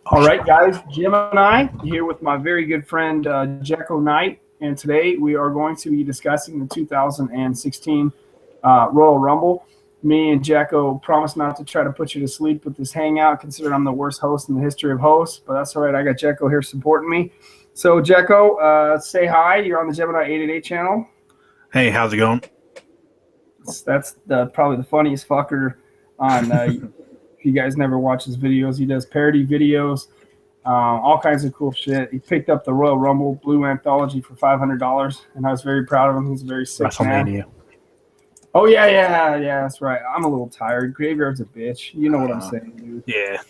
All right, guys, Jim and I here with my very good friend Jacko Knight, and today we are going to be discussing the 2016 Royal Rumble. Me and Jacko promise not to try to put you to sleep with this hangout, considering I'm the worst host in the history of hosts, but that's all right. I got Jacko here supporting me. So, Jacko, say hi. You're on the Gemini 888 channel. Hey, how's it going? That's probably the funniest fucker on. If you guys never watch his videos, he does parody videos. All kinds of cool shit. He picked up the Royal Rumble Blue Anthology for $500, and I was very proud of him. He's a very sick man. WrestleMania. Oh yeah, that's right. I'm a little tired. Graveyard's a bitch. You know what I'm saying, dude. Yeah.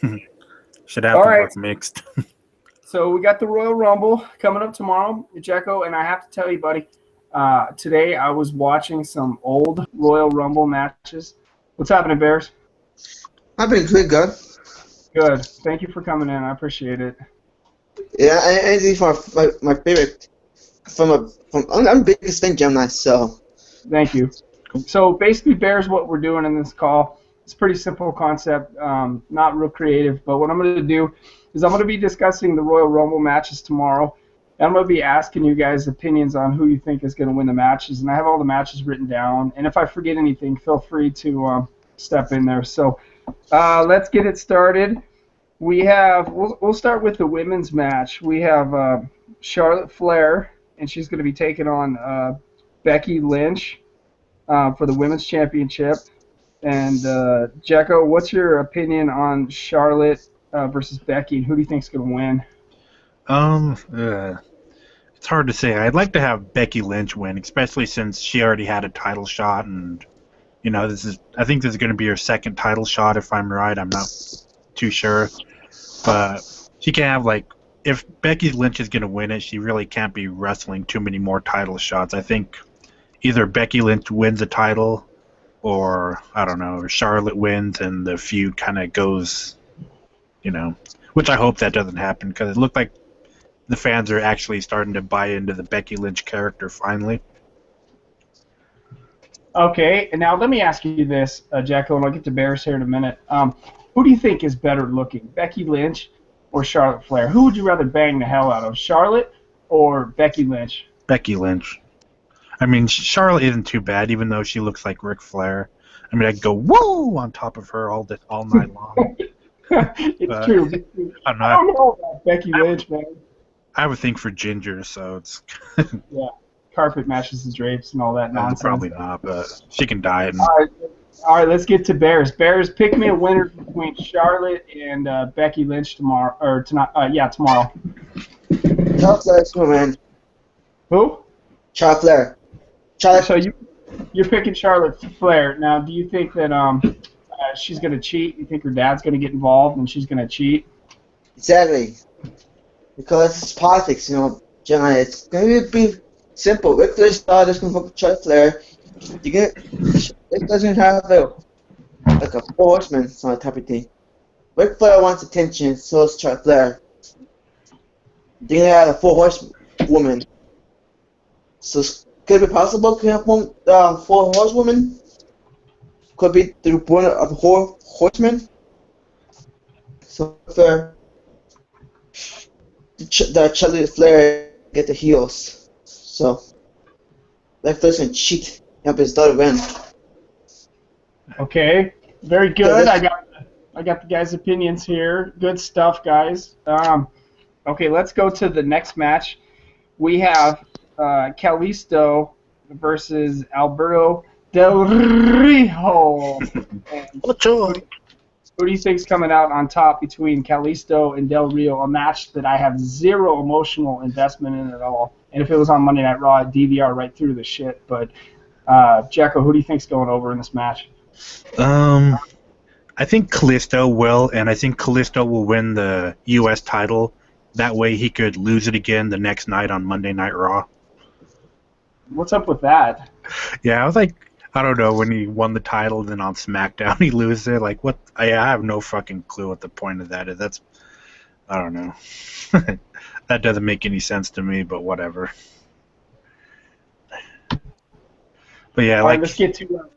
Should have All to right. work mixed. So we got the Royal Rumble coming up tomorrow, Jacko, and I have to tell you, buddy, today I was watching some old Royal Rumble matches. What's happening, Bears? I've been pretty good. Good. Thank you for coming in. I appreciate it. Yeah, anything from my favorite. I'm the biggest fan Gemini, so. Thank you. So basically, Bears, what we're doing in this call, it's a pretty simple concept, not real creative, but what I'm going to do is I'm going to be discussing the Royal Rumble matches tomorrow, and I'm going to be asking you guys opinions on who you think is going to win the matches, and I have all the matches written down, and if I forget anything, feel free to step in there. So let's get it started. We'll start with the women's match. We have Charlotte Flair, and she's going to be taking on Becky Lynch for the women's championship. And Jacko, what's your opinion on Charlotte versus Becky, and who do you think is going to win? It's hard to say. I'd like to have Becky Lynch win, especially since she already had a title shot, and I think this is going to be her second title shot, if I'm right. I'm not too sure, but she can have if Becky Lynch is going to win it, she really can't be wrestling too many more title shots. I think either Becky Lynch wins the title, or I don't know, Charlotte wins and the feud kind of goes, which I hope that doesn't happen, because it looked like the fans are actually starting to buy into the Becky Lynch character finally. Okay, and now let me ask you this, Jacko, and I'll get to Bears here in a minute. Who do you think is better looking, Becky Lynch or Charlotte Flair? Who would you rather bang the hell out of, Charlotte or Becky Lynch? Becky Lynch. I mean, Charlotte isn't too bad, even though she looks like Ric Flair. I mean, I could go woo on top of her all night long. It's true. I don't know about Becky Lynch, man. I have a thing for ginger, so it's yeah, carpet matches and drapes and all that nonsense. Probably not, but she can dye it. All right, let's get to Bears. Bears, pick me a winner between Charlotte and Becky Lynch tomorrow, or tonight. Tomorrow. Charlotte Flair's gonna win. Who? Charlotte Flair. So you're picking Charlotte Flair. Now, do you think that she's going to cheat? You think her dad's going to get involved and she's going to cheat? Exactly. Because it's politics, Gemini. It's going to be simple. Ric Flair's daughter's going to fuck with Charlotte Flair. It doesn't have like a four horseman sort of type of thing. Ric Flair wants attention, so does Charlotte Flair. They're going to have a four horsewoman. So could it be possible to have four horsewomen? Could be through one of the horsemen. So the Charlotte Flair get the heels. So that person cheat, help his daughter win. Okay, very good. I got the guys' opinions here. Good stuff, guys. Okay, let's go to the next match. We have Kalisto versus Alberto Del Rio. Who do you think's coming out on top between Kalisto and Del Rio? A match that I have zero emotional investment in at all. And if it was on Monday Night Raw, I'd DVR right through the shit. But Jacko, who do you think's going over in this match? I think Kalisto will, and I think Kalisto will win the U.S. title. That way he could lose it again the next night on Monday Night Raw. What's up with that? Yeah, I was like, I don't know, when he won the title, then on SmackDown he loses it. Like, what? I have no fucking clue what the point of that is. I don't know. That doesn't make any sense to me, but whatever. But yeah, All right, let's get to. Go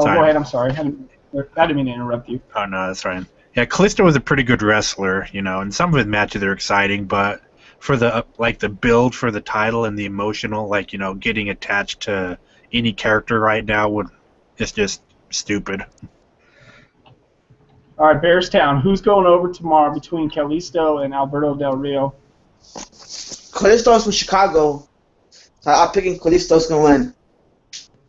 ahead. I'm sorry. I didn't mean to interrupt you. Oh no, that's fine. Yeah, Kalisto was a pretty good wrestler, you know, and some of his matches are exciting, but for the build for the title and the emotional, like, you know, getting attached to any character right now it's just stupid. All right, Bearstown. Who's going over tomorrow between Kalisto and Alberto Del Rio? Kalisto's from Chicago, so I'm picking Kalisto's gonna win.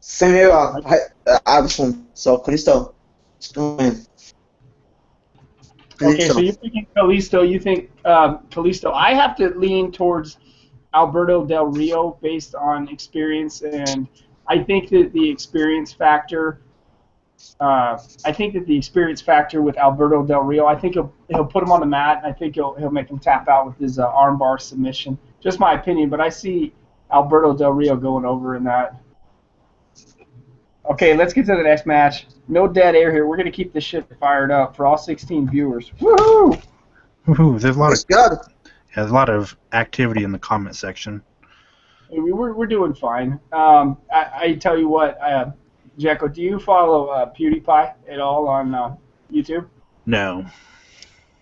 Same here. I was from Kalisto is gonna win. Okay, so Kalisto. you're picking Kalisto. You think Kalisto. I have to lean towards Alberto Del Rio based on experience, and I think that the experience factor. I think that the experience factor with Alberto Del Rio. I think he'll put him on the mat. And I think he'll make him tap out with his armbar submission. Just my opinion, but I see Alberto Del Rio going over in that. Okay, let's get to the next match. No dead air here. We're going to keep this shit fired up for all 16 viewers. Woohoo! Woohoo, there's Good. a lot of activity in the comment section. We're doing fine. I tell you what, Jacko, do you follow PewDiePie at all on YouTube? No.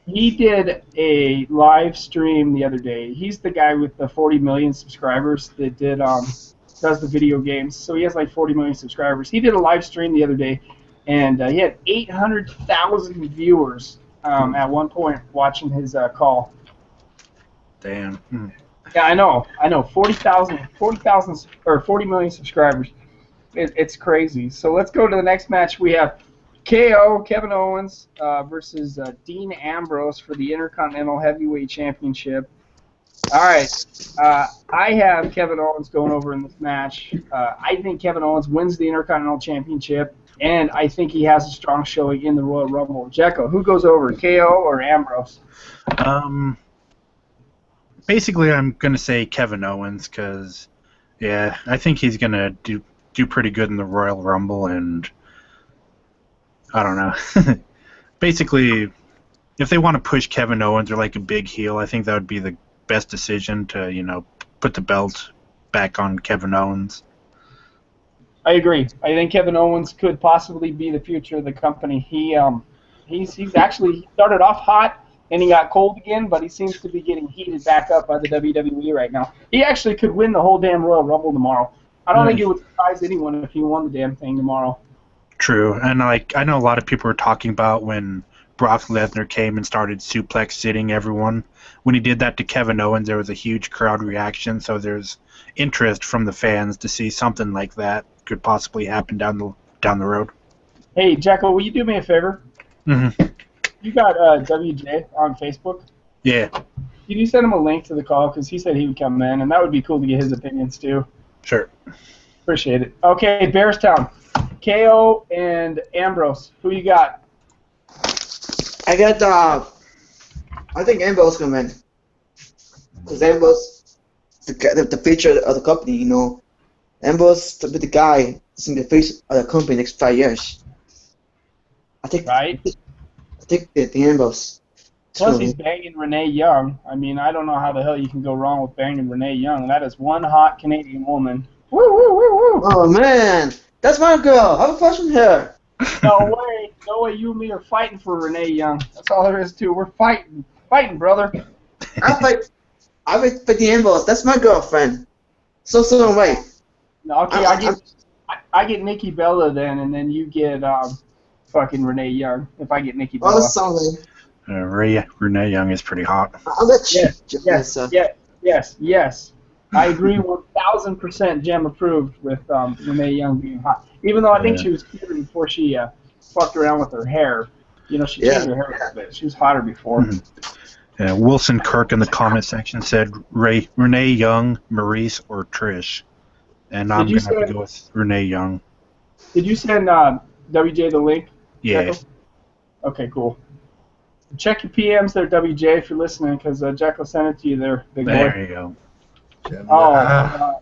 He did a live stream the other day. He's the guy with the 40 million subscribers that does the video games. So he has like 40 million subscribers. He did a live stream the other day, and he had 800,000 viewers at one point watching his call. Damn. Yeah, I know. 40,000 or 40 million subscribers. It's crazy. So let's go to the next match. We have KO, Kevin Owens, versus Dean Ambrose for the Intercontinental Heavyweight Championship. All right. I have Kevin Owens going over in this match. I think Kevin Owens wins the Intercontinental Championship, and I think he has a strong showing in the Royal Rumble. Jekko, who goes over, KO or Ambrose? Basically, I'm going to say Kevin Owens because, yeah, I think he's going to do pretty good in the Royal Rumble, and I don't know. Basically, if they want to push Kevin Owens or like a big heel, I think that would be the best decision to, you know, put the belt back on Kevin Owens. I agree. I think Kevin Owens could possibly be the future of the company. He's actually started off hot and he got cold again, but he seems to be getting heated back up by the WWE right now. He actually could win the whole damn Royal Rumble tomorrow. I don't think it would surprise anyone if he won the damn thing tomorrow. True, and like I know a lot of people were talking about when Brock Lesnar came and started suplex sitting everyone. When he did that to Kevin Owens, there was a huge crowd reaction, so there's interest from the fans to see something like that could possibly happen down the road. Hey, Jacko, will you do me a favor? Mm-hmm. You got WJ on Facebook? Yeah. Can you send him a link to the call? Because he said he would come in, and that would be cool to get his opinions, too. Sure. Appreciate it. Okay, Bearstown. KO and Ambrose. Who you got? I think Ambrose can win. Because Ambrose is the future of the company, you know. Ambrose will be the guy that's in the face of the company next 5 years. I think the Ambrose. Plus, he's banging Renee Young. I mean, I don't know how the hell you can go wrong with banging Renee Young. That is one hot Canadian woman. Woo, woo, woo, woo. Oh, man. That's my girl. I have a question here. No way. You and me are fighting for Renee Young. That's all there is to it. We're fighting, brother. I fight for the Ambrose. That's my girlfriend. So wait. No, okay, I get Nikki Bella then, and then you get fucking Renee Young. If I get Nikki Bella. Oh, sorry. Renee Young is pretty hot. I'll let you. Yes. I agree 1,000%. Jem approved with Renee Young being hot. Even though I think she was cuter before she fucked around with her hair. You know, she changed her hair a little bit. She was hotter before. Mm-hmm. Yeah, Wilson Kirk in the comment section said Renee Young, Maurice, or Trish. And I'm going to have to go with Renee Young. Did you send WJ the link? Yeah. Jacko? Okay, cool. Check your PMs there, WJ, if you're listening, because Jacko sent it to you there, big boy. There you go. Oh,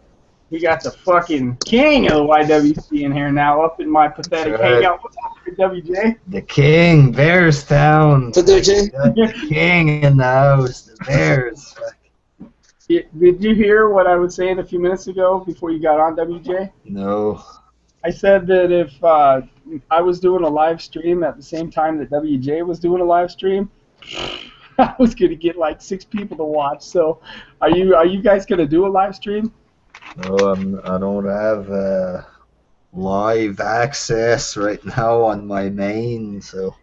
we got the fucking king of the YWC in here now, up in my pathetic hangout. What's up, WJ? The king, Bearstown. So, WJ? The king in the house, the Bears. Did you hear what I was saying a few minutes ago before you got on, WJ? No. I said that if I was doing a live stream at the same time that WJ was doing a live stream, I was gonna get like 6 people to watch. So, are you guys gonna do a live stream? No, I don't have live access right now on my main, so.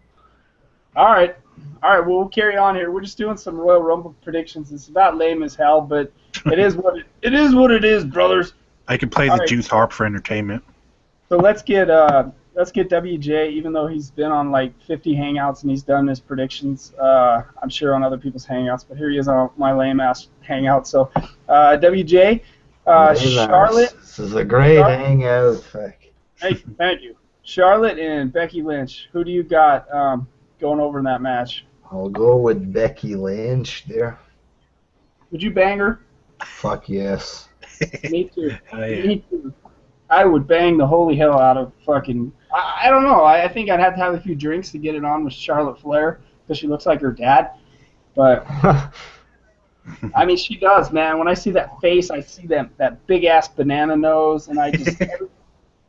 All right, all right. Well, we'll carry on here. We're just doing some Royal Rumble predictions. It's about lame as hell, but it is what it is, brothers. I can play All the right. juice harp for entertainment. So let's get WJ. Even though he's been on like 50 hangouts and he's done his predictions, I'm sure on other people's hangouts. But here he is on my lame ass hangout. So WJ, Charlotte. This is a great Charlotte. hangout. Fuck. Hey, thank you. Charlotte and Becky Lynch. Who do you got going over in that match? I'll go with Becky Lynch there. Would you bang her? Fuck yes. Me too. Oh, yeah. Me too. I would bang the holy hell out of fucking. I don't know. I think I'd have to have a few drinks to get it on with Charlotte Flair because she looks like her dad. But I mean, she does, man. When I see that face, I see that big ass banana nose, and I just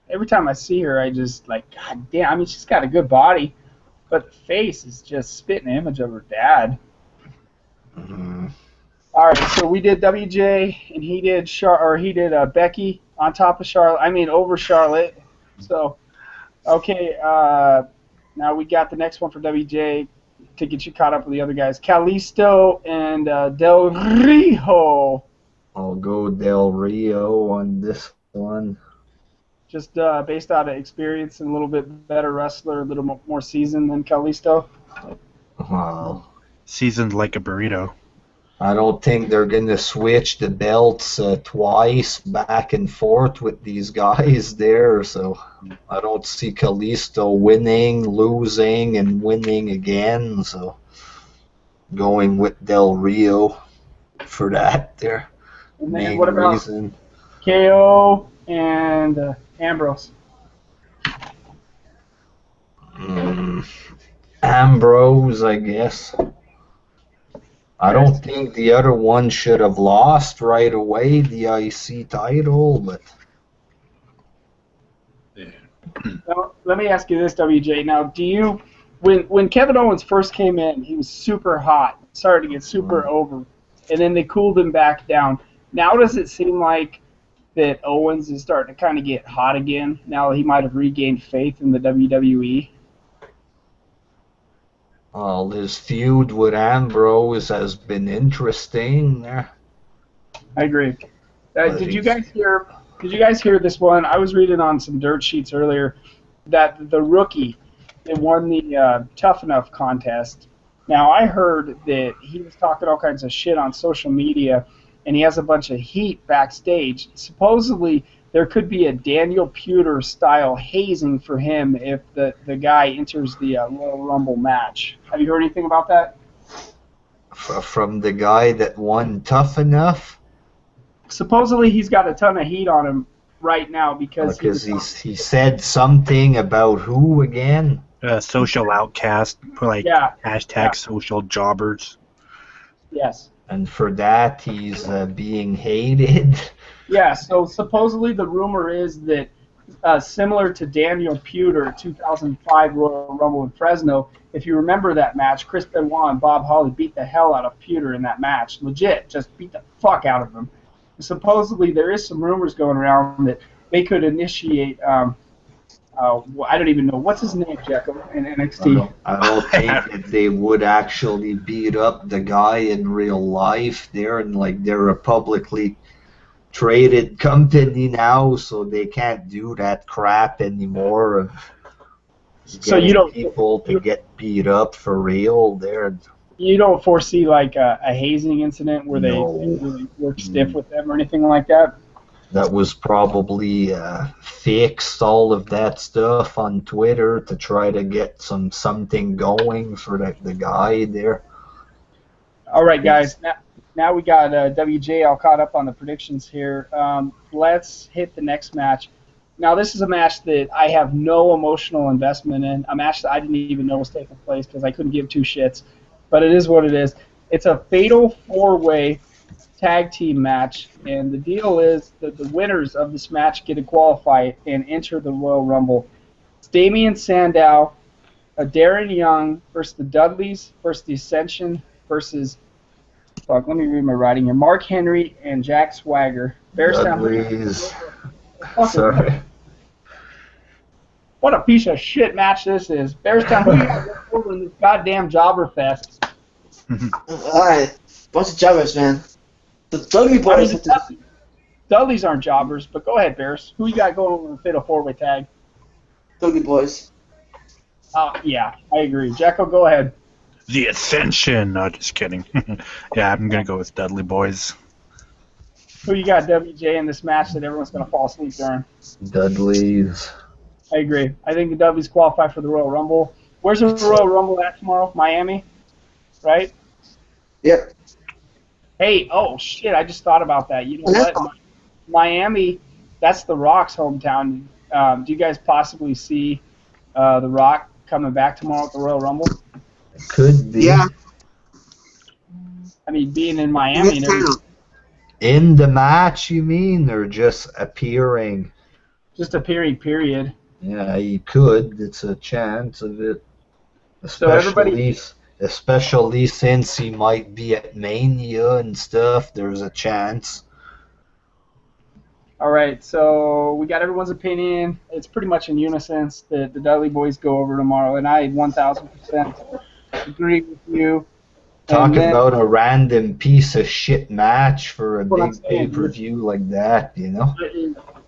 every time I see her, I just like, God damn. I mean, she's got a good body, but the face is just spitting an image of her dad. All right, so we did WJ, and he did Becky on top of Charlotte. I mean, over Charlotte. So, okay, now we got the next one for WJ to get you caught up with the other guys. Kalisto and Del Rio. I'll go Del Rio on this one. Just based out of experience and a little bit better wrestler, a little more seasoned than Kalisto. Well, Seasoned like a burrito. I don't think they're going to switch the belts twice back and forth with these guys there, so I don't see Kalisto winning, losing, and winning again, so going with Del Rio for that there. And then Main what about reason. KO and Ambrose? Ambrose, I guess. I don't think the other one should have lost right away the IC title, but Now, let me ask you this, WJ. Now, do you, when Kevin Owens first came in, he was super hot, started to get super over, and then they cooled him back down. Now, does it seem like that Owens is starting to kind of get hot again? Now he might have regained faith in the WWE. well, his feud with Ambrose has been interesting there. I agree. But Did you guys hear? Did you guys hear this one? I was reading on some dirt sheets earlier that the rookie that won the Tough Enough contest. Now I heard that he was talking all kinds of shit on social media, and he has a bunch of heat backstage. Supposedly there could be a Daniel Puder style hazing for him if the guy enters the Royal Rumble match. Have you heard anything about that? From the guy that won Tough Enough? Supposedly he's got a ton of heat on him right now because he said something about who again? Social outcast, like Yeah. hashtag Yeah. social jobbers. Yes. And for that he's being hated. Yeah, so supposedly the rumor is that similar to Daniel Puder 2005 Royal Rumble in Fresno, if you remember that match, Chris Benoit and Bob Holly beat the hell out of Puder in that match. Legit, just beat the fuck out of him. Supposedly there is some rumors going around that they could initiate, I don't even know, what's his name, Jekyll, in NXT? I don't think that they would actually beat up the guy in real life there, and like they're a publicly traded company now, so they can't do that crap anymore. So you don't people to get beat up for real there. You don't foresee like a hazing incident where they No. really work stiff with them or anything like that? That was probably fixed, all of that stuff on Twitter to try to get something going for the guy there. All right, guys. Now we got WJ all caught up on the predictions here. Let's hit the next match. Now, this is a match that I have no emotional investment in, a match that I didn't even know was taking place because I couldn't give two shits. But it is what it is. It's a fatal four-way tag team match, and the deal is that the winners of this match get to qualify and enter the Royal Rumble. It's Damian Sandow, Darren Young versus the Dudleys versus the Ascension versus, fuck, let me read my writing here, Mark Henry and Jack Swagger. Dudley's. Sorry. What a piece of shit match this is. Bearstown, who you got over in this goddamn jobber fest? Alright, bunch of jobbers, man. The Dudley boys. Dudleys aren't jobbers, but go ahead, Bears. Who you got going over in the Fatal 4-Way Tag? Dudley boys. Yeah, I agree. Jacko, go ahead. The Ascension. No, just kidding. Yeah, I'm gonna go with Dudley Boys. Who you got, WJ, in this match that everyone's gonna fall asleep during? Dudley's. I agree. I think the Dudleys qualify for the Royal Rumble. Where's the Royal Rumble at tomorrow? Miami, right? Yep. Hey, oh shit! I just thought about that. You know what? Miami, that's The Rock's hometown. Do you guys possibly see The Rock coming back tomorrow at the Royal Rumble? Could be. Yeah. I mean, being in Miami and everything. In the match, you mean, or just appearing? Just appearing, period. Yeah, he could. It's a chance of it. So everybody, Especially since he might be at Mania and stuff, there's a chance. all right, so we got everyone's opinion. It's pretty much in unison that the Dudley boys go over tomorrow, and I 1,000% agree with you. Talking then, about a random piece of shit match for a what I'm big saying, pay-per-view like that, you know?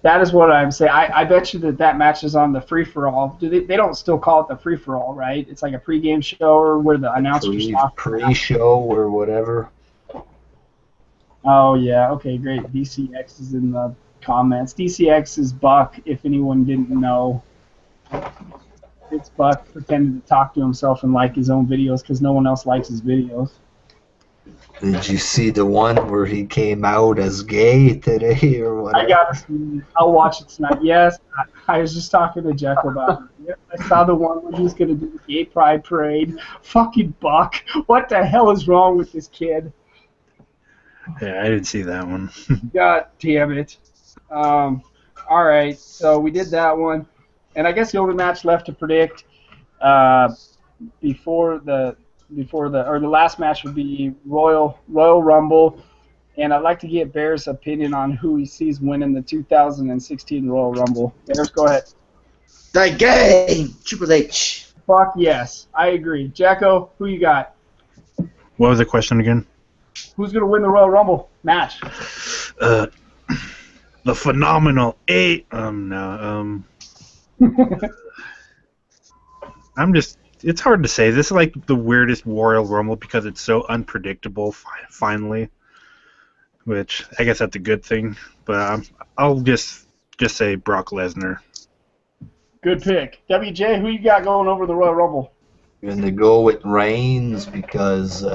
that is what I'm saying. I bet you that match is on the free-for-all. They don't still call it the free-for-all, right? It's like a pre-game show or where the announcers talk. Pre-show or whatever. Oh, yeah. Okay, great. DCX is in the comments. DCX is Buck, if anyone didn't know. It's Buck pretending to talk to himself and like his own videos because no one else likes his videos. Did you see the one where he came out as gay today or whatever? I got to see it. I'll watch it tonight. Yes, I was just talking to Jeff about it. Yep, I saw the one where he's going to do the gay pride parade. Fucking Buck. What the hell is wrong with this kid? Yeah, I didn't see that one. God damn it. All right, so we did that one. And I guess the only match left to predict before the last match would be Royal Rumble, and I'd like to get Bear's opinion on who he sees winning the 2016 Royal Rumble. Bears, go ahead. The game, Triple H. Fuck yes, I agree. Jacko, who you got? What was the question again? Who's gonna win the Royal Rumble match? The phenomenal it's hard to say. This is like the weirdest Royal Rumble because it's so unpredictable, finally. Which, I guess that's a good thing. But I'll just say Brock Lesnar. Good pick. WJ, who you got going over the Royal Rumble? I'm going to go with Reigns because,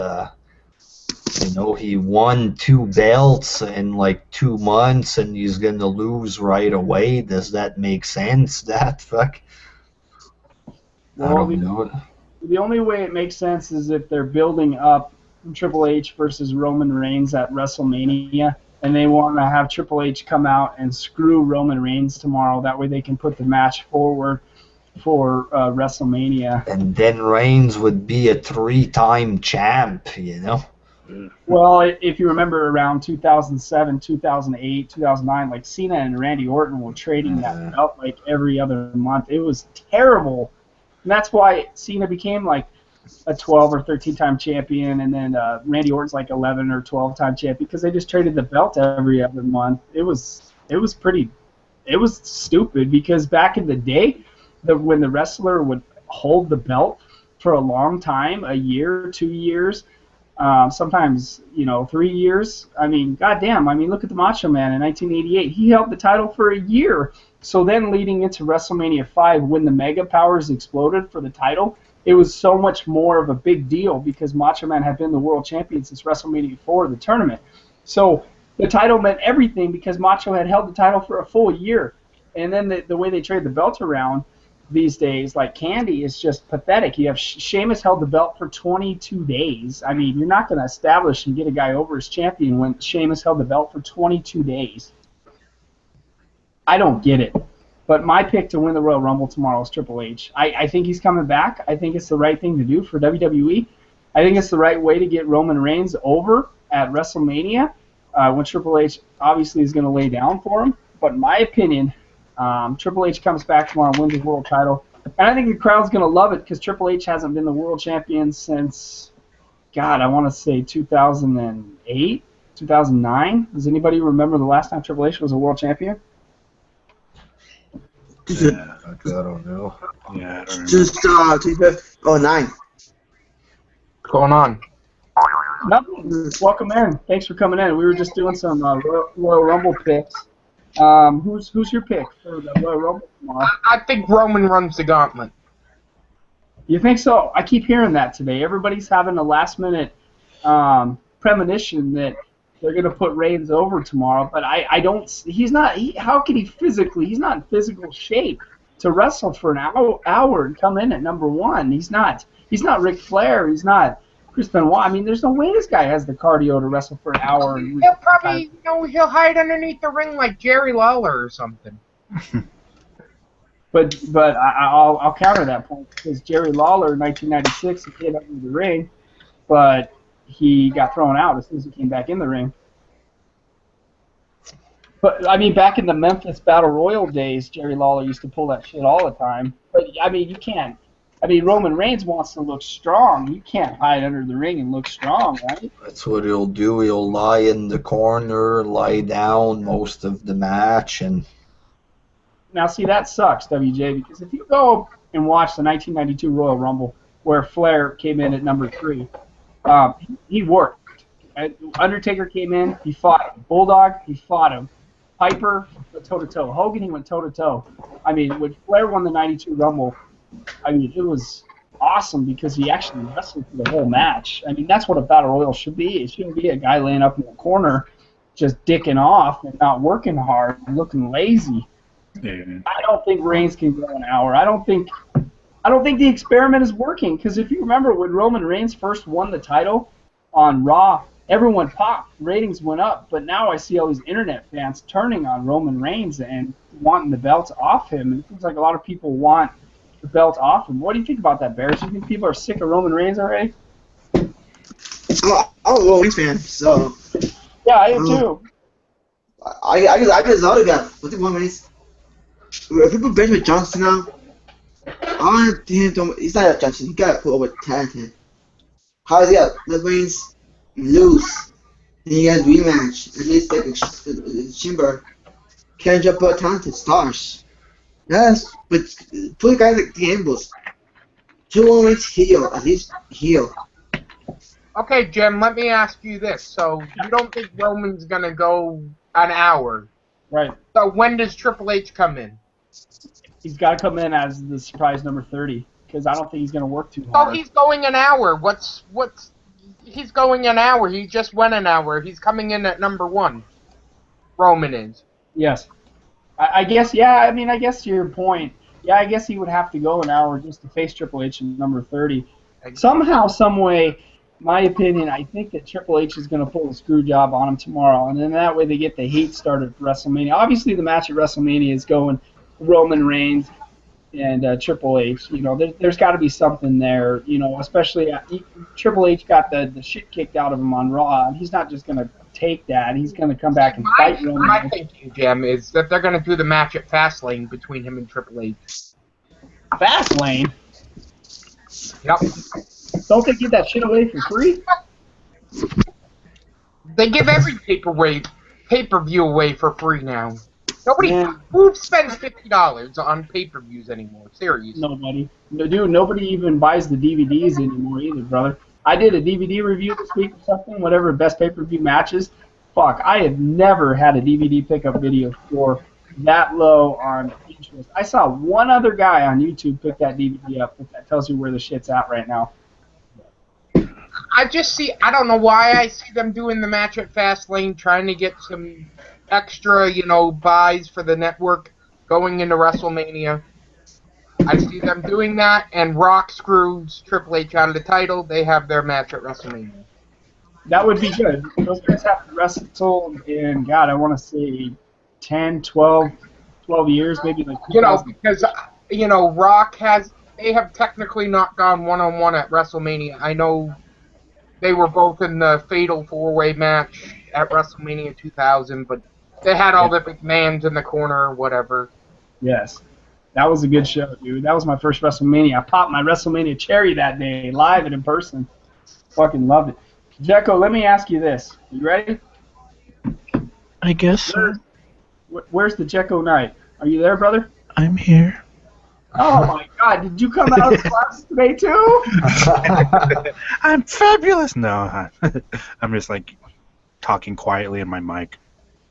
he won 2 belts in like 2 months and he's going to lose right away. Does that make sense? That fuck? I don't know. The only way it makes sense is if they're building up Triple H versus Roman Reigns at WrestleMania, and they want to have Triple H come out and screw Roman Reigns tomorrow. That way they can put the match forward for WrestleMania. And then Reigns would be a 3-time champ, you know? Well, if you remember around 2007, 2008, 2009, like Cena and Randy Orton were trading that belt like every other month. It was terrible. And that's why Cena became like a 12 or 13-time champion, and then Randy Orton's like 11 or 12-time champion because they just traded the belt every other month. It was stupid because back in the day, when the wrestler would hold the belt for a long time, a year, 2 years, sometimes 3 years. I mean, goddamn. I mean, look at the Macho Man in 1988. He held the title for a year. So then, leading into WrestleMania 5, when the Mega Powers exploded for the title, it was so much more of a big deal because Macho Man had been the world champion since WrestleMania 4, the tournament. So the title meant everything because Macho had held the title for a full year. And then the way they traded the belt around, these days, like Candy, is just pathetic. You have Sheamus held the belt for 22 days. I mean, you're not going to establish and get a guy over as champion when Sheamus held the belt for 22 days. I don't get it. But my pick to win the Royal Rumble tomorrow is Triple H. I think he's coming back. I think it's the right thing to do for WWE. I think it's the right way to get Roman Reigns over at WrestleMania when Triple H obviously is going to lay down for him. But in my opinion, Triple H comes back tomorrow and wins the world title. And I think the crowd's going to love it because Triple H hasn't been the world champion since, God, I want to say 2008, 2009. Does anybody remember the last time Triple H was a world champion? Yeah, I don't know. Yeah, I don't remember. Just 2009. What's going on? Nothing. Welcome in. Thanks for coming in. We were just doing some Royal Rumble picks. Who's your pick for the Royal Rumble tomorrow? I think Roman runs the gauntlet. You think so? I keep hearing that today. Everybody's having a last-minute premonition that they're going to put Reigns over tomorrow, but I don't. He's not. How can he physically? He's not in physical shape to wrestle for an hour and come in at number one. He's not. He's not Ric Flair. He's not Chris Benoit. I mean, there's no way this guy has the cardio to wrestle for an hour. He'll probably, he'll hide underneath the ring like Jerry Lawler or something. But I'll counter that point because Jerry Lawler in 1996 he hit up in the ring, but he got thrown out as soon as he came back in the ring. But I mean, back in the Memphis Battle Royal days, Jerry Lawler used to pull that shit all the time. But I mean, you can't. I mean, Roman Reigns wants to look strong. You can't hide under the ring and look strong, right? That's what he'll do. He'll lie in the corner, lie down most of the match, and Now, see, that sucks, WJ, because if you go and watch the 1992 Royal Rumble, where Flair came in at number 3, he worked. Undertaker came in, he fought him. Bulldog, he fought him. Piper went toe-to-toe. Hogan, he went toe-to-toe. I mean, when Flair won the 92 Rumble, I mean, it was awesome because he actually wrestled for the whole match. I mean, that's what a Battle Royal should be. It shouldn't be a guy laying up in the corner just dicking off and not working hard and looking lazy. Yeah. I don't think Reigns can go an hour. I don't think the experiment is working because if you remember when Roman Reigns first won the title on Raw, everyone popped, ratings went up. But now I see all these internet fans turning on Roman Reigns and wanting the belt off him. And it seems like a lot of people want the belt off him. What do you think about that, Bears? Do you think people are sick of Roman Reigns already? I'm a Roman fan, so Yeah, I am too. I guess the other guy. What's the one Reigns? If people bench with Johnson now, I don't. He's not a Johnson. He got put over talented. How does he got let Reigns lose? And he has rematch. At least like a Shimber can't jump out talented stars. Yes, but put guys like the Ambles. 2 Reigns heel, at least heel. Okay, Jim, let me ask you this. So, you don't think Roman's going to go an hour? Right. So, when does Triple H come in? He's got to come in as the surprise number 30 because I don't think he's going to work too Oh, hard. he's going an hour. He's going an hour. He just went an hour. He's coming in at number 1. Roman is. Yes. I guess, yeah, I mean, I guess to your point, yeah, I guess he would have to go an hour just to face Triple H in number 30. Somehow, some way, my opinion, I think that Triple H is going to pull a screw job on him tomorrow, and then that way they get the heat started for WrestleMania. Obviously, the match at WrestleMania is going Roman Reigns and Triple H. You know, there's got to be something there, you know, especially Triple H got the shit kicked out of him on Raw, and he's not just going to take that. He's going to come back and fight Roman. My thinking, Jim, is that they're going to do the match at Fastlane between him and Triple H. Fastlane? Yep. Don't they give that shit away for free? They give every pay-per-view away for free now. Nobody, Yeah. who spends $50 on pay-per-views anymore? Seriously. Nobody. No, dude, nobody even buys the DVDs anymore either, brother. I did a DVD review this week or something, whatever, best pay-per-view matches. Fuck, I have never had a DVD pickup video for that low on interest. I saw one other guy on YouTube pick that DVD up, but that tells you where the shit's at right now. I don't know why I see them doing the match at Fastlane, trying to get some extra, buys for the network going into WrestleMania. I see them doing that, and Rock screws Triple H out of the title. They have their match at WrestleMania. That would be good. Those guys haven't wrestled in, God, I want to say 10, 12 years, maybe like You know, 2000. because, they have technically not gone one-on-one at WrestleMania. I know they were both in the Fatal 4-Way match at WrestleMania 2000, but they had all the big names in the corner or whatever. Yes. That was a good show, dude. That was my first WrestleMania. I popped my WrestleMania cherry that day, live and in person. Fucking loved it. Jekko, let me ask you this. You ready? I guess so. Where's the Jekko Knight? Are you there, brother? I'm here. Oh my God! Did you come out of class today too? I'm fabulous. No, I'm just like talking quietly in my mic.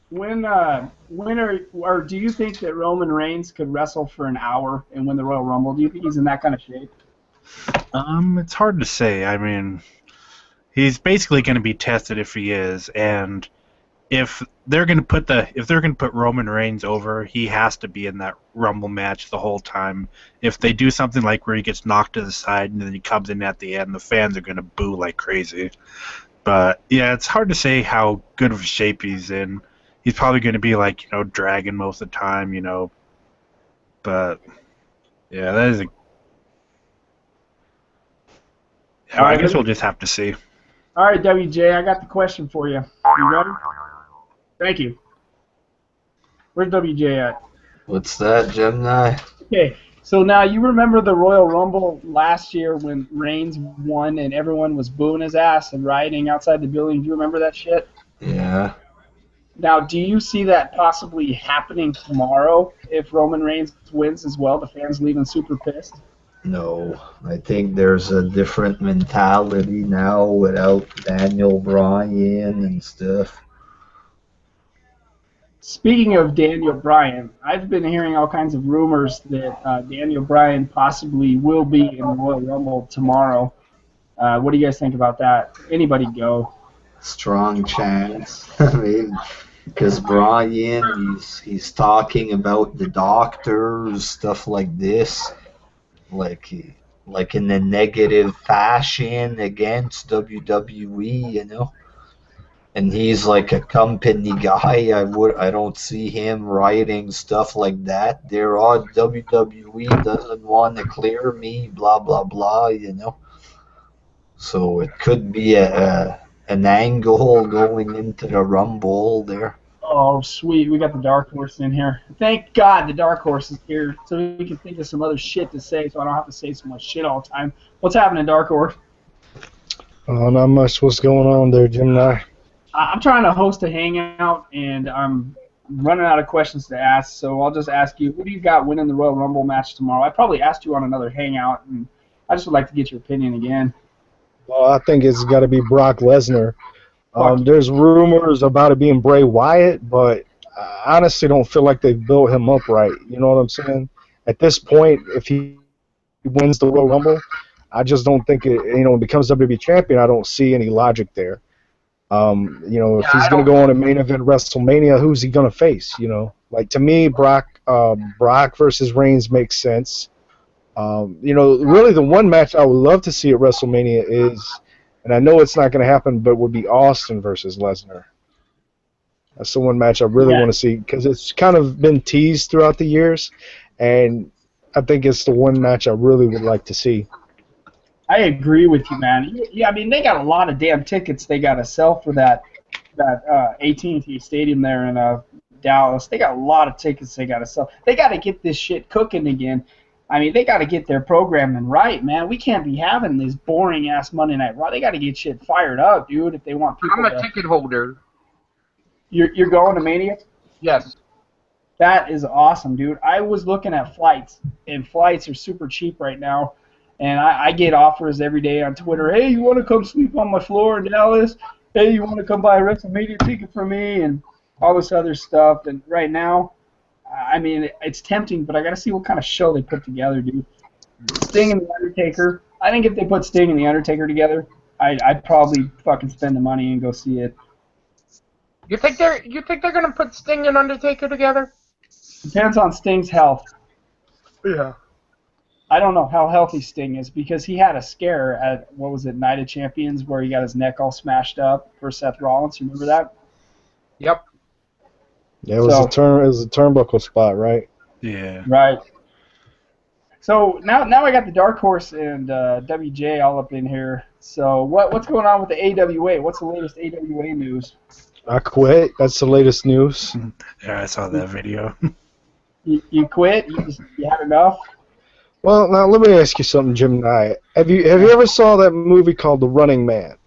When do you think that Roman Reigns could wrestle for an hour and win the Royal Rumble? Do you think he's in that kind of shape? It's hard to say. I mean, he's basically going to be tested if he is, and if they're going to put Roman Reigns over, he has to be in that Rumble match the whole time. If they do something like where he gets knocked to the side and then he comes in at the end, the fans are going to boo like crazy. But yeah, it's hard to say how good of a shape he's in. He's probably going to be like, dragging most of the time, But yeah, that is I guess we'll just have to see. All right, WJ, I got the question for you. You ready? Thank you. Where's WJ at? What's that, Gemini? Okay, so now you remember the Royal Rumble last year when Reigns won and everyone was booing his ass and rioting outside the building. Do you remember that shit? Yeah. Now, do you see that possibly happening tomorrow if Roman Reigns wins as well? The fans leaving super pissed? No, I think there's a different mentality now without Daniel Bryan and stuff. Speaking of Daniel Bryan, I've been hearing all kinds of rumors that Daniel Bryan possibly will be in the Royal Rumble tomorrow. What do you guys think about that? Anybody go? Strong chance. I mean, because Bryan, he's talking about the doctors, stuff like this, like in a negative fashion against WWE. And he's like a company guy. I don't see him writing stuff like that. They're all WWE doesn't want to clear me, blah blah blah. So it could be an angle going into the Rumble there. Oh, sweet. We got the Dark Horse in here. Thank God the Dark Horse is here so we can think of some other shit to say so I don't have to say so much shit all the time. What's happening, Dark Horse? Not much. What's going on there, Gemini? I'm trying to host a hangout, and I'm running out of questions to ask, so I'll just ask you, who do you got winning the Royal Rumble match tomorrow? I probably asked you on another hangout, and I just would like to get your opinion again. Well, I think it's got to be Brock Lesnar. There's rumors about it being Bray Wyatt, but I honestly don't feel like they've built him up right. You know what I'm saying? At this point, if he wins the Royal Rumble, I just don't think it becomes WWE champion. I don't see any logic there. If he's going to go on a main event WrestleMania, who's he going to face? Like to me, Brock versus Reigns makes sense. Really the one match I would love to see at WrestleMania is, and I know it's not going to happen, but would be Austin versus Lesnar. That's the one match I really want to see because it's kind of been teased throughout the years, and I think it's the one match I really would like to see. I agree with you, man. Yeah, I mean, they got a lot of damn tickets they got to sell for that AT&T Stadium there in Dallas. They got a lot of tickets they got to sell. They got to get this shit cooking again. I mean, they got to get their programming right, man. We can't be having this boring-ass Monday Night Raw. They got to get shit fired up, dude, if they want people I'm a ticket holder. You're going to Mania? Yes. That is awesome, dude. I was looking at flights, and flights are super cheap right now. And I get offers every day on Twitter. Hey, you want to come sleep on my floor in Dallas? Hey, you want to come buy a WrestleMania ticket for me? And all this other stuff. And right now, I mean, it's tempting, but I got to see what kind of show they put together, dude. Sting and The Undertaker. I think if they put Sting and The Undertaker together, I'd probably fucking spend the money and go see it. You think they're gonna put Sting and Undertaker together? Depends on Sting's health. Yeah. I don't know how healthy Sting is because he had a scare at, what was it, Night of Champions, where he got his neck all smashed up for Seth Rollins. You remember that? Yep. Yeah, it was a turnbuckle spot, right? Yeah. Right. So now I got the Dark Horse and WJ all up in here. So what's going on with the AWA? What's the latest AWA news? I quit. That's the latest news. Yeah, I saw that video. You quit? You had enough? Well, now let me ask you something, Jim Nye. Have you ever saw that movie called The Running Man?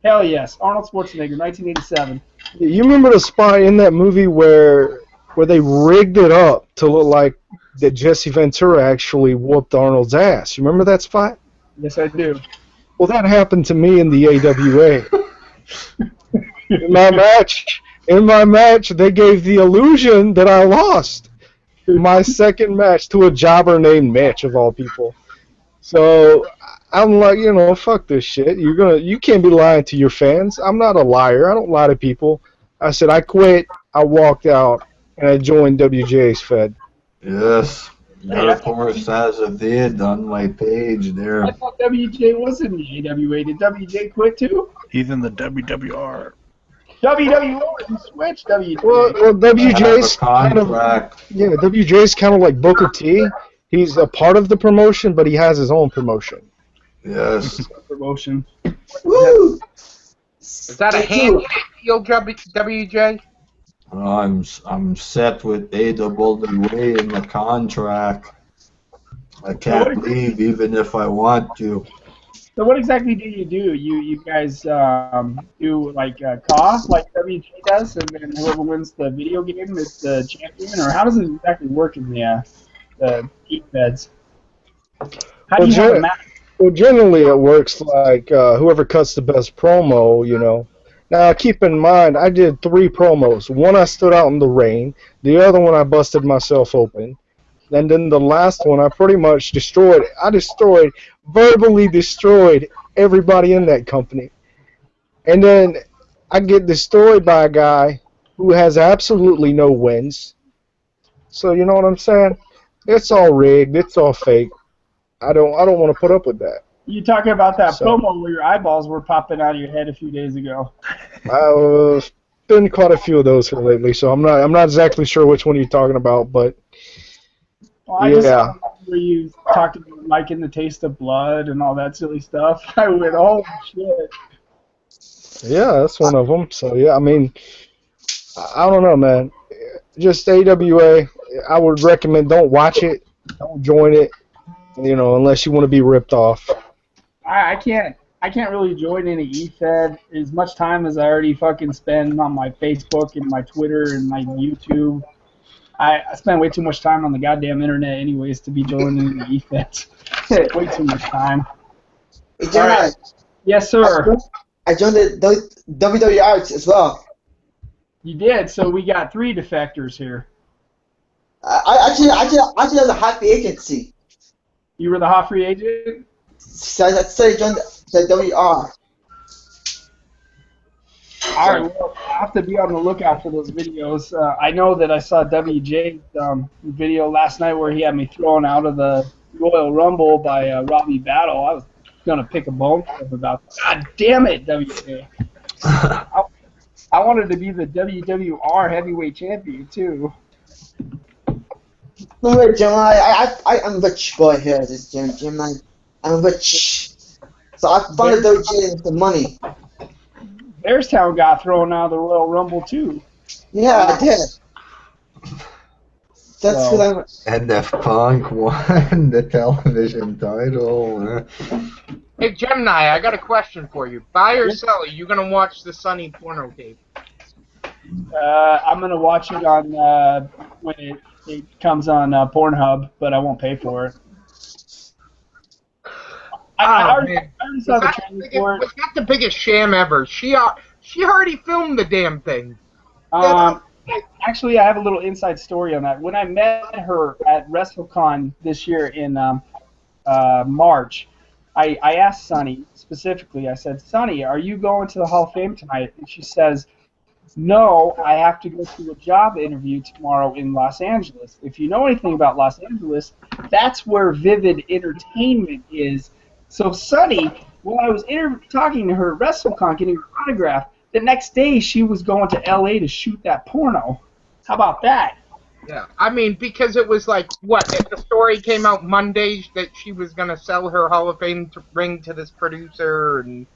Hell yes. Arnold Schwarzenegger, 1987. You remember the spot in that movie where they rigged it up to look like that Jesse Ventura actually whooped Arnold's ass? You remember that spot? Yes, I do. Well, that happened to me in the AWA. In my match, they gave the illusion that I lost my second match to a jobber named Mitch, of all people. So I'm like, fuck this shit. You can't be lying to your fans. I'm not a liar. I don't lie to people. I said I quit. I walked out and I joined WJ's Fed. Yes. Of course, as a vid on my page there. I thought WJ was in the AWA. Did WJ quit too? He's in the WWR. WWR, you switched WJ. Well, WJ's kind of Contract. WJ's kind of like Booker T. He's a part of the promotion, but he has his own promotion. Yes. Promotion. Woo! Is that a handshake deal, WJ? I'm set with AWA in the contract. I can't leave even if I want to. So what exactly do? You guys do like CAW, like WJ does, and then whoever wins the video game is the champion, or how does it exactly work in the heat beds? How do you have a match? Well, generally it works like whoever cuts the best promo, Now, keep in mind, I did 3 promos. One I stood out in the rain. The other one I busted myself open. And then the last one I pretty much destroyed. Verbally destroyed everybody in that company. And then I get destroyed by a guy who has absolutely no wins. So, you know what I'm saying? It's all rigged. It's all fake. I don't want to put up with that. You talking about that promo where your eyeballs were popping out of your head a few days ago? I've been quite a few of those here lately, so I'm not exactly sure which one you're talking about, but well, I just saw where you talked about liking the taste of blood and all that silly stuff. I went, oh shit. Yeah, that's one of them. So yeah, I mean, I don't know, man. Just AWA. I would recommend don't watch it, don't join it, unless you want to be ripped off. I can't really join any eFed as much time as I already fucking spend on my Facebook and my Twitter and my YouTube. I spend way too much time on the goddamn internet anyways to be joining the eFeds. Way too much time. Hey, John, right. Yes, sir. I joined the WWR as well. You did, so we got 3 defectors here. I actually was a hot free agency. You were the hot free agent? So I joined the WR. All right, well, I have to be on the lookout for those videos. I know that I saw WJ's video last night where he had me thrown out of the Royal Rumble by Robbie Battle. I was going to pick a bone with him about that. God damn it, WJ. I wanted to be the WWR heavyweight champion, too. No, wait, Jim, I'm rich boy here, this Jim. I'm rich. So I funded WJ with the money. Bearstown got thrown out of the Royal Rumble, too. Yeah, I did. That's what I'm... And if Punk won the television title. Hey, Gemini, I got a question for you. Buy or sell, are you going to watch the Sunny porno tape? I'm going to watch it on when it comes on Pornhub, but I won't pay for it. I already saw the trailer for it. Was that the biggest sham ever? She already filmed the damn thing. Actually, I have a little inside story on that. When I met her at WrestleCon this year in March, I asked Sunny specifically, I said, Sunny, are you going to the Hall of Fame tonight? And she says, No, I have to go to a job interview tomorrow in Los Angeles. If you know anything about Los Angeles, that's where Vivid Entertainment is. So Sunny, while I was talking to her at WrestleCon, getting her autograph, the next day she was going to LA to shoot that porno. How about that? Yeah, I mean, because it was like, what, if the story came out Monday that she was going to sell her Hall of Fame ring to this producer and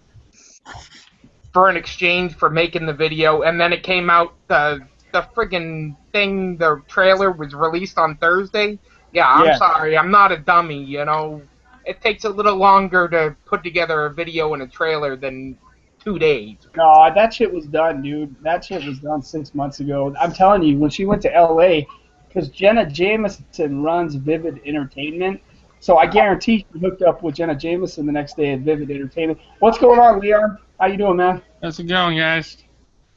for an exchange for making the video, and then it came out, the friggin' thing, the trailer was released on Thursday. Yeah, I'm Yeah. sorry, I'm not a dummy, you know. It takes a little longer to put together a video and a trailer than 2 days. No, that shit was done, dude. That shit was done 6 months ago. I'm telling you, when she went to LA, because Jenna Jameson runs Vivid Entertainment, so I guarantee she hooked up with Jenna Jameson the next day at Vivid Entertainment. What's going on, Leon? How you doing, man? How's it going, guys?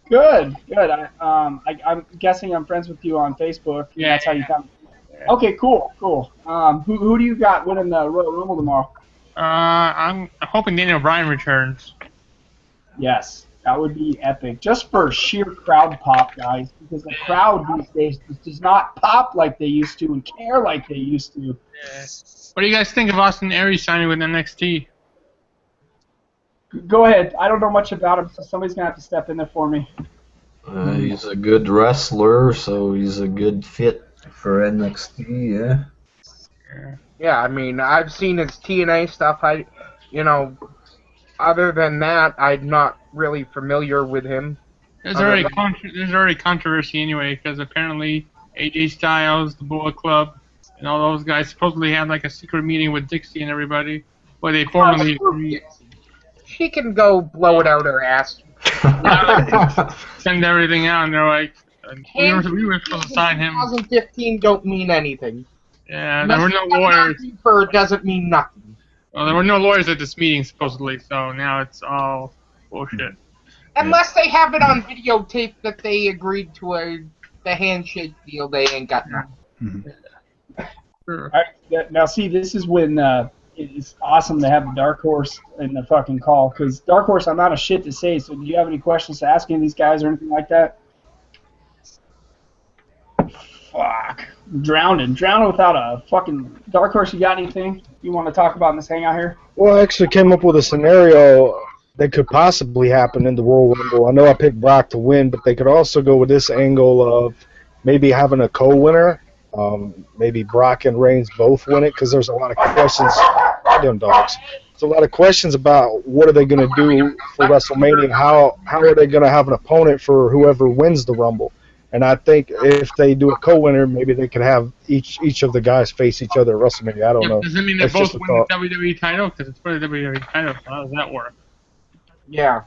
Good, good. I'm guessing I'm friends with you on Facebook. Yeah, That's how you come. Okay, cool, cool. Who do you got winning the Royal Rumble tomorrow? I'm hoping Daniel Bryan returns. Yes, that would be epic. Just for sheer crowd pop, guys, because the crowd these days does not pop like they used to and care like they used to. Yeah. What do you guys think of Austin Aries signing with NXT? Go ahead. I don't know much about him, so somebody's going to have to step in there for me. He's a good wrestler, so he's a good fit for NXT, yeah. Yeah, I mean, I've seen his TNA stuff. Other than that, I'm not really familiar with him. There's already controversy anyway, because apparently AJ Styles, the Bullet Club, and all those guys supposedly had like a secret meeting with Dixie and everybody, where they formally agreed. She can go blow it out her ass. Send everything out, and they're like, we were supposed to sign him. 2015 don't mean anything. Yeah, there were no lawyers. It doesn't mean nothing. Well, there were no lawyers at this meeting, supposedly, so now it's all bullshit. Unless they have it on videotape that they agreed to the handshake deal, they ain't got nothing. Sure. All right, now, see, this is when it's awesome to have the Dark Horse in the fucking call, because Dark Horse, I'm out of shit to say, so do you have any questions to ask any of these guys or anything like that? Fuck. Drowning without a fucking Dark Horse. You got anything you want to talk about in this hangout here? Well, I actually came up with a scenario that could possibly happen in the Royal Rumble. I know I picked Brock to win, but they could also go with this angle of maybe having a co-winner. Maybe Brock and Reigns both win it, because there's a lot of questions. Them dogs. There's a lot of questions about what are they going to do for WrestleMania. How are they going to have an opponent for whoever wins the Rumble? And I think if they do a co-winner, maybe they could have each of the guys face each other at WrestleMania. I don't know. Does it mean they That's both just a win the thought. WWE title? Because it's for the WWE title. So how does that work? Yeah.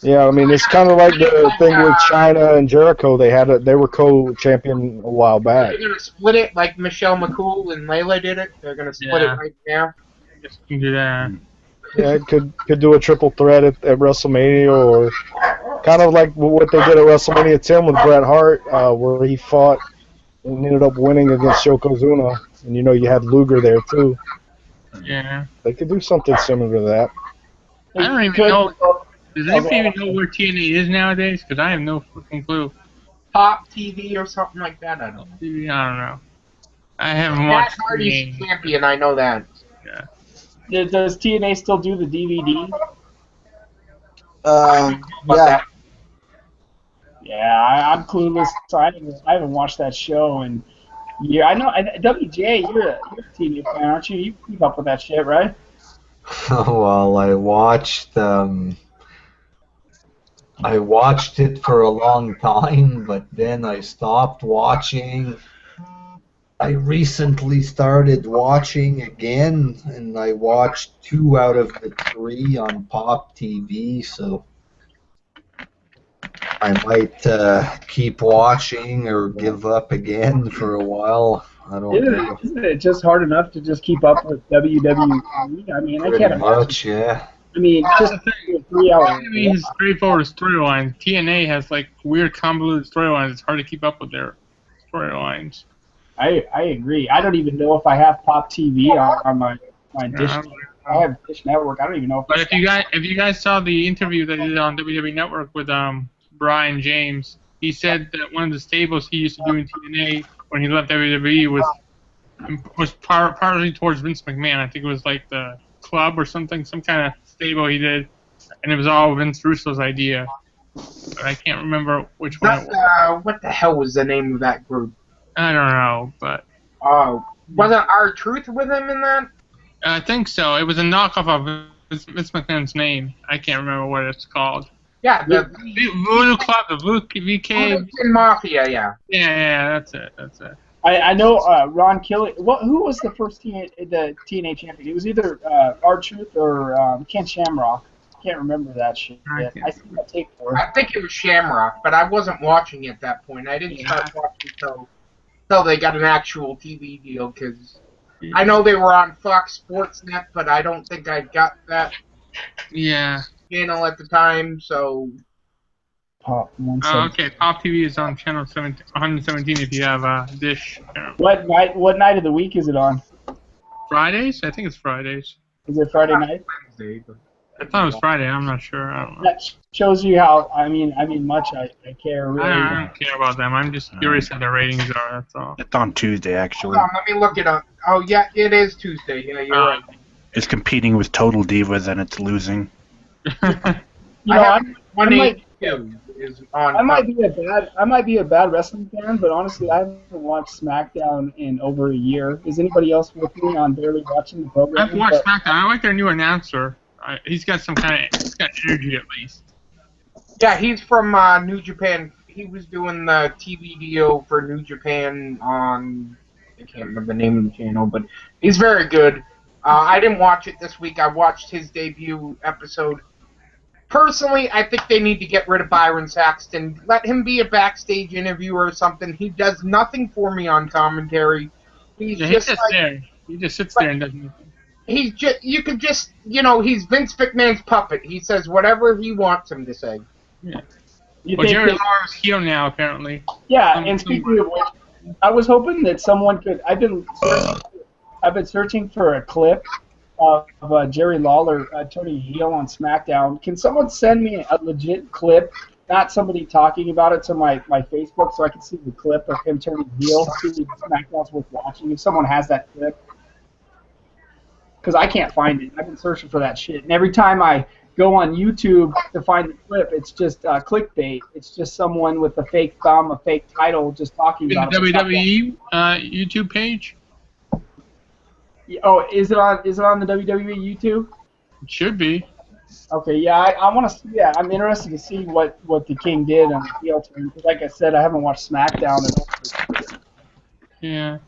Yeah, I mean, it's kind of like the thing with China and Jericho. They were co-champion a while back. They're gonna split it like Michelle McCool and Layla did it. They're gonna split it right now. I guess you can do that. Yeah, it could do a triple threat at WrestleMania, or kind of like what they did at WrestleMania 10 with Bret Hart, where he fought and ended up winning against Yokozuna. And you had Luger there too. Yeah. They could do something similar to that. I don't even know. Does anybody even know where TNA is nowadays? Because I have no fucking clue. Pop TV or something like that. I don't know. I don't know. I haven't Matt watched Hardy's TNA. champion. I know that. Yeah. Does TNA still do the DVD? Yeah. Yeah, I'm clueless. So I haven't watched that show, and yeah, I know. WJ, you're a TNA fan, aren't you? You keep up with that shit, right? Well, I watched it for a long time, but then I stopped watching. I recently started watching again, and I watched 2 out of the 3 on Pop TV, so I might keep watching or give up again for a while. I don't know. Isn't it just hard enough to just keep up with WWE? I mean, I Pretty can't imagine. much, yeah. I mean, just a 3-hour. WWE has straightforward storylines. TNA has like weird convoluted storylines. It's hard to keep up with their storylines. I agree. I don't even know if I have Pop TV on my Dish. I have Dish Network. I don't even know. But if you guys saw the interview they did on WWE Network with Brian James. He said that one of the stables he used to do in TNA when he left WWE was partly towards Vince McMahon. I think it was like the club or something, some kind of stable he did, and it was all Vince Russo's idea. But I can't remember which one it was. What the hell was the name of that group? I don't know, but Wasn't R-Truth with him in that? I think so. It was a knockoff of Vince McMahon's name. I can't remember what it's called. Yeah, the Voodoo Club, the Voodoo VK. Mafia, yeah. Yeah, that's it. I know Ron Kelly. Who was the first TNA champion? It was either R-Truth or Ken Shamrock. I can't remember that shit. I see that tape for it. I think it was Shamrock, but I wasn't watching at that point. I didn't start watching until they got an actual TV deal, because I know they were on Fox Sports Net, but I don't think I got that channel at the time, so... Pop, okay, Pop TV is on channel 117 if you have a dish. What night of the week is it on? Fridays? I think it's Fridays. Is it Friday night? Wednesday, but... I thought it was Friday. I'm not sure. I don't know. That shows you how much I care. Really. I don't care about them. I'm just curious how their ratings are. That's all. It's on Tuesday, actually. Hold on, let me look it up. Oh yeah, it is Tuesday. Yeah, you're right. It's competing with Total Divas and it's losing. I might be a bad wrestling fan, but honestly, I haven't watched SmackDown in over a year. Is anybody else with me on barely watching the program? I've watched SmackDown. I like their new announcer. He's got some kind of energy at least. Yeah, he's from New Japan. He was doing the TV deal for New Japan on, I can't remember the name of the channel, but he's very good. I didn't watch it this week. I watched his debut episode. Personally, I think they need to get rid of Byron Saxton. Let him be a backstage interviewer or something. He does nothing for me on commentary. He just sits there and does nothing. He's he's Vince McMahon's puppet. He says whatever he wants him to say. Yeah. Well, Jerry Lawler's heel now, apparently. Yeah, and speaking of which, I was hoping that someone could. I've been searching for a clip of Jerry Lawler turning heel on SmackDown. Can someone send me a legit clip, not somebody talking about it, to my Facebook so I can see the clip of him turning heel? See if SmackDown's worth watching. If someone has that clip. Because I can't find it. I've been searching for that shit. And every time I go on YouTube to find the clip, it's just clickbait. It's just someone with a fake thumb, a fake title, just talking about it. The WWE YouTube page? Oh, is it on the WWE YouTube? It should be. Okay, yeah, I want to see that. I'm interested to see what the King did on the heel turn. Because like I said, I haven't watched SmackDown at all. Yeah.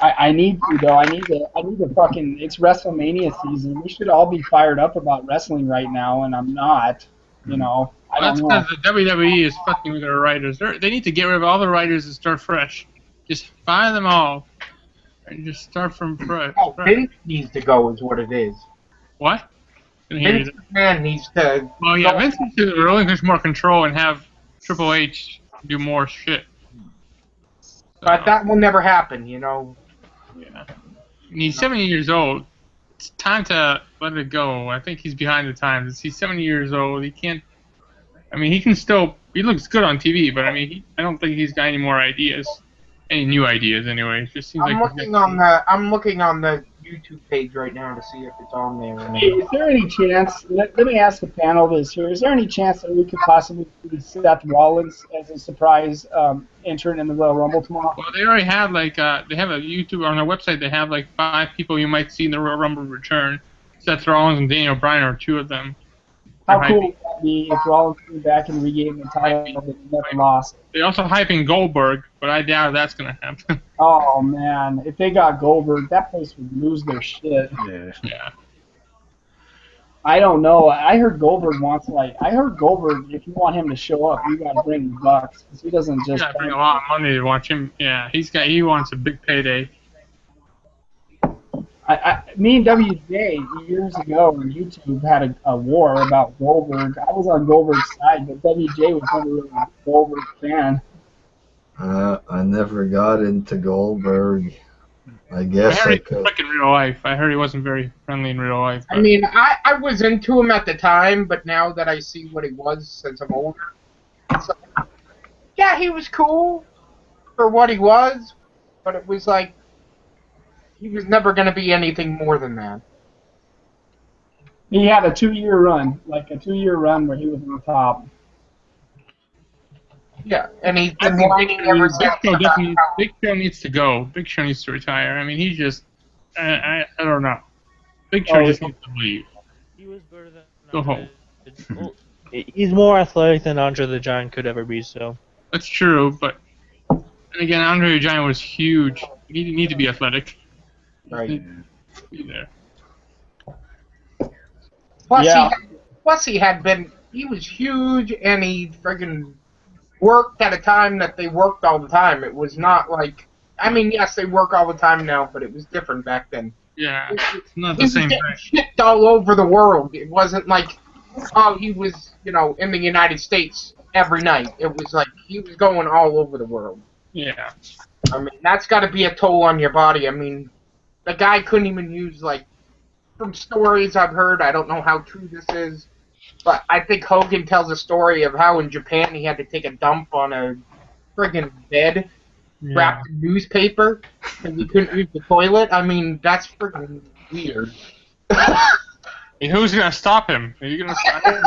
I need to though. I need to fucking. It's WrestleMania season. We should all be fired up about wrestling right now, and I'm not. You know. That's because the WWE is fucking with their writers. They need to get rid of all the writers and start fresh. Just fire them all, and just start from fresh. Oh, Vince needs to go, is what it is. What? Vince McMahon needs to. Oh yeah, Vince needs to relinquish more control and have Triple H do more shit. But that will never happen, you know. Yeah. And he's 70 years old. It's time to let it go. I think he's behind the times. He's 70 years old. He can't. I mean, he can still. He looks good on TV, but I mean, I don't think he's got any more ideas, any new ideas anyway. It just seems I'm like. I'm looking on the YouTube page right now to see if it's on there. Hey, is there any chance? Let me ask the panel this here. Is there any chance that we could possibly see Seth Rollins as a surprise entrant in the Royal Rumble tomorrow? Well, they already have they have a YouTube on their website. They have 5 people you might see in the Royal Rumble return. Seth Rollins and Daniel Bryan are 2 of them. How cool would that be if Rollins came back and regained the title that he never lost? They're also hyping Goldberg, but I doubt that's going to happen. Oh, man. If they got Goldberg, that place would lose their shit. Yeah. I don't know. I heard Goldberg wants, if you want him to show up, you got to bring the bucks. Because he doesn't just... You got to bring a lot of money to watch him. Yeah, he wants a big payday. Me and WJ years ago on YouTube had a war about Goldberg. I was on Goldberg's side, but WJ was never really a Goldberg fan. I never got into Goldberg. I guess I could. Like in real life. I heard he wasn't very friendly in real life. I mean, I was into him at the time, but now that I see what he was since I'm older, So, yeah, he was cool for what he was, but it was like he was never going to be anything more than that. He had a 2-year run, like a 2-year run where he was on the top. Yeah, and he's I been think whining ever since. Big Show needs to go. Big Show needs to retire. I mean, he just, I don't know. Big Show just needs to leave. He was better than Go home. Well, he's more athletic than Andre the Giant could ever be. So That's true, but and again, Andre the Giant was huge. He didn't need to be athletic. Right. He needed to be there. Plus, he was huge, and he friggin' worked at a time that they worked all the time. It was not like, I mean, yes, they work all the time now, but it was different back then. Yeah, it's not He the was same getting thing. shipped all over the world. It wasn't like, oh, he was, in the United States every night. It was like he was going all over the world. Yeah. I mean, that's got to be a toll on your body. I mean, the guy couldn't even use, like, from stories I've heard, I don't know how true this is, but I think Hogan tells a story of how in Japan he had to take a dump on a friggin' bed wrapped in newspaper because he couldn't use the toilet. I mean, that's friggin' weird. And who's gonna stop him? Are you gonna stop him?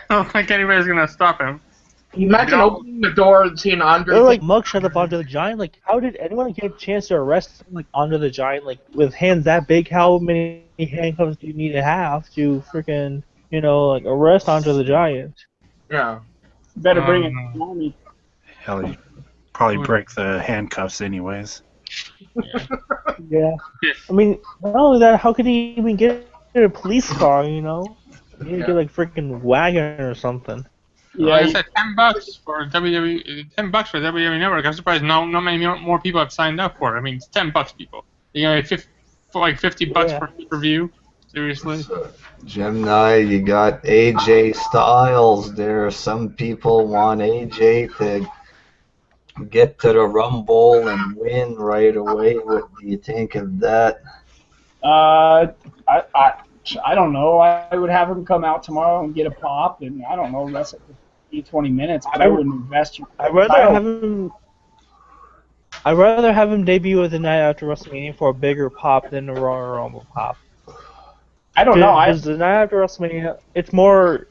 I don't think anybody's gonna stop him. Imagine opening the door and seeing Andre. they're like mugshot of Andre the Giant. Like, how did anyone get a chance to arrest someone like Andre the Giant? Like, with hands that big, how many handcuffs do you need to have to freaking, like arrest Andre the Giant? Yeah. Better bring it to me. Hell, you probably break the handcuffs anyways. Yeah. I mean, not only that, how could he even get a police car? You need to get like freaking wagon or something. Yeah, Like I said, $10 for WWE. $10 for WWE Network. I'm surprised no many more people have signed up for it. I mean, it's $10, people. You know, for like $50 per pay-per-view. Seriously. Gemini, you got AJ Styles there. Some people want AJ to get to the Rumble and win right away. What do you think of that? I don't know. I would have him come out tomorrow and get a pop, and I don't know, wrestle for 20 minutes. But I wouldn't invest your. I'd rather have him debut at the night after WrestleMania for a bigger pop than the Royal Rumble pop. I don't know. Because the night after WrestleMania, it's more,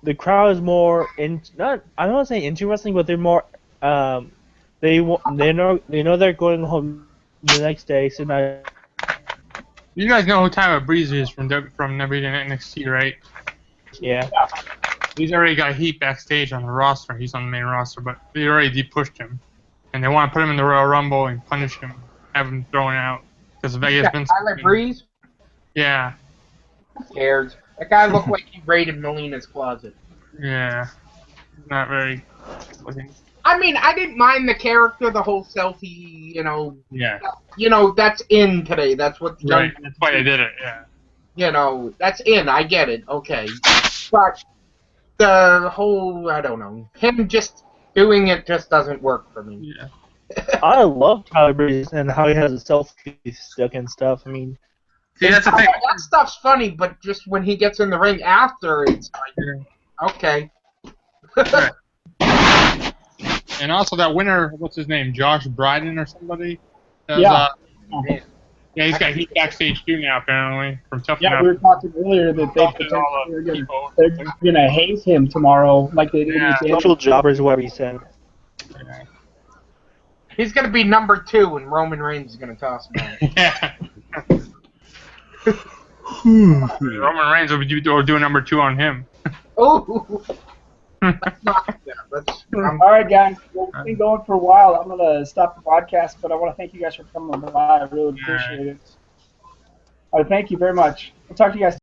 the crowd is more I don't want to say into wrestling, but they're more they know they're going home the next day, so now. You guys know who Tyler Breeze is from NXT, right? Yeah. He's already got heat backstage on the roster. He's on the main roster, but they already de-pushed him. And they want to put him in the Royal Rumble and punish him, have him thrown out. Because Vegas been Tyler Breeze? Yeah. Who cares? That guy looked like he raided Melina's closet. Yeah. Not very looking. I mean, I didn't mind the character, the whole selfie, Yeah. That's in today. That's what the young Right. That's why they did it, yeah. That's in. I get it. Okay. But the whole, I don't know, him just doing it just doesn't work for me. Yeah. I love Tyler Breeze and how he has a selfie stick and stuff. I mean, See, that's the thing. That stuff's funny, but just when he gets in the ring after, it's like, okay. Right. And also that winner, what's his name, Josh Bryden or somebody? Yeah, he's got heat backstage too now, apparently, from Tough Enough. Yeah, we were talking earlier that they're going to haze him tomorrow, like they did with social jobbers, what he said. Yeah. He's going to be number 2, and Roman Reigns is going to toss him out. Yeah. Roman Reigns will do number 2 on him. Oh! All right, guys. Well, it's been going for a while. I'm going to stop the podcast, but I want to thank you guys for coming by. I really appreciate it. All right, thank you very much. We'll talk to you guys